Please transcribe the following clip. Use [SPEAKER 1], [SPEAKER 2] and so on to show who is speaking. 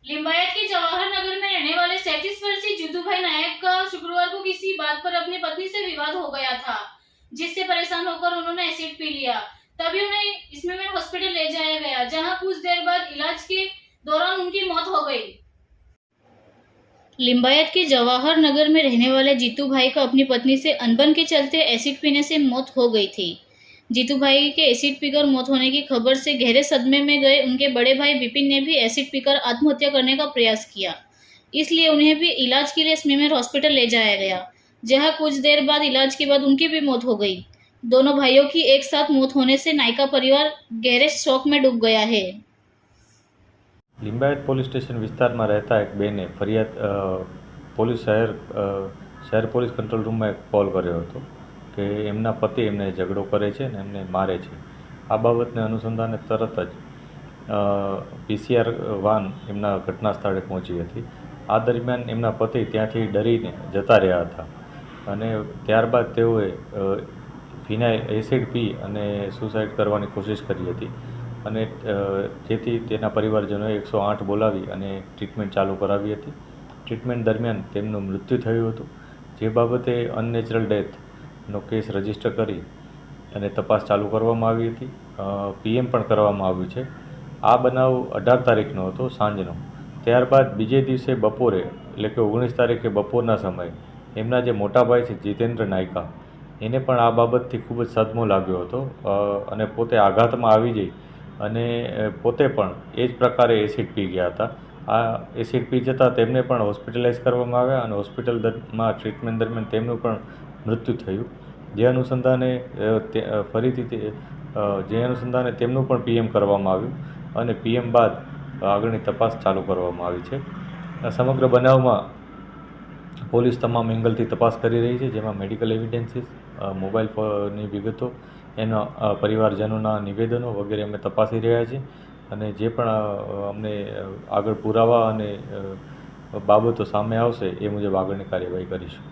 [SPEAKER 1] लिंबायत के जवाहर नगर में रहने वाले 37 वर्षीय जीतूभाई नायक का शुक्रवार को किसी बात पर अपनी पत्नी से विवाद हो गया था, जिससे परेशान होकर उन्होंने एसिड पी लिया। तभी उन्हें इसमें हॉस्पिटल ले जाया गया, जहां कुछ देर बाद इलाज के दौरान उनकी मौत हो गई। लिंबायत के जवाहर नगर में रहने वाले जीतू भाई को अपनी पत्नी से अनबन के चलते एसिड पीने से मौत हो गई थी। जीतू भाई के एसिड पीकर मौत होने की खबर से गहरे सदमे में गए उनके बड़े भाई विपिन ने भी एसिड पीकर आत्महत्या करने का प्रयास किया, इसलिए उन्हें भी इलाज के लिए स्मीमेर हॉस्पिटल ले जाया गया, जहां कुछ देर बाद इलाज के बाद उनकी भी मौत हो गई। दोनों भाइयों की एक साथ मौत होने से नायका परिवार गहरे शोक में डूब गया है।
[SPEAKER 2] लिंबायत पोलीस स्टेशन विસ્તારમાં રહેતા એક બેને ફરિયાદ પોલીસ શહેર પોલીસ કંટ્રોલ રૂમમાં એક કોલ કર્યો હતો કે એમના પતિ એમને ઝઘડો કરે છે ને એમને મારે છે। આ બાબતને અનુસંધાને તરત જ પીસીઆર વાન એમના ઘટના સ્થળે પહોંચી હતી। આ દરમિયાન એમના પતિ ત્યાંથી ડરીને જતા રહ્યા હતા અને ત્યારબાદ તેઓએ ફિનાઇલ એસિડ પી અને સુસાઇડ કરવાની કોશિશ કરી હતી અને જેથી તેના પરિવારજનોએ 108 બોલાવી અને ટ્રીટમેન્ટ ચાલુ કરાવી હતી। ટ્રીટમેન્ટ દરમિયાન તેમનું મૃત્યુ થયું હતું, જે બાબતે અનનેચરલ ડેથનો કેસ રજીસ્ટર કરી અને તપાસ ચાલુ કરવામાં આવી હતી। પીએમ પણ કરવામાં આવ્યું છે। આ બનાવ 18 તારીખનો હતો સાંજનો। ત્યારબાદ બીજે દિવસે બપોરે એટલે કે 19 તારીખે બપોરના સમયે એમના જે મોટા ભાઈ છે જીતેન્દ્ર નાયકા, એને પણ આ બાબતથી ખૂબ જ સદમો લાગ્યો હતો અને પોતે આઘાતમાં આવી જઈ અને પોતે પણ એ જ પ્રકારે એસિડ પી ગયા હતા। આ એસિડ પી જતાં તેમને પણ હોસ્પિટલાઇઝ કરવામાં આવ્યા અને હોસ્પિટલમાં ટ્રીટમેન્ટ દરમિયાન તેમનું પણ મૃત્યુ થયું, જે અનુસંધાને તેમનું પણ પીએમ કરવામાં આવ્યું અને પીએમ બાદ આગળની તપાસ ચાલુ કરવામાં આવી છે। આ સમગ્ર બનાવમાં પોલીસ તમામ એંગલથી તપાસ કરી રહી છે, જેમાં મેડિકલ એવિડન્સીસ, મોબાઈલની વિગતો, એના પરિવારજનોના નિવેદનો વગેરે અમે તપાસી રહ્યા છીએ અને જે પણ અમને આગળ પુરાવા અને બાબતો સામે આવશે એ મુજબ આગળની કાર્યવાહી કરીશું।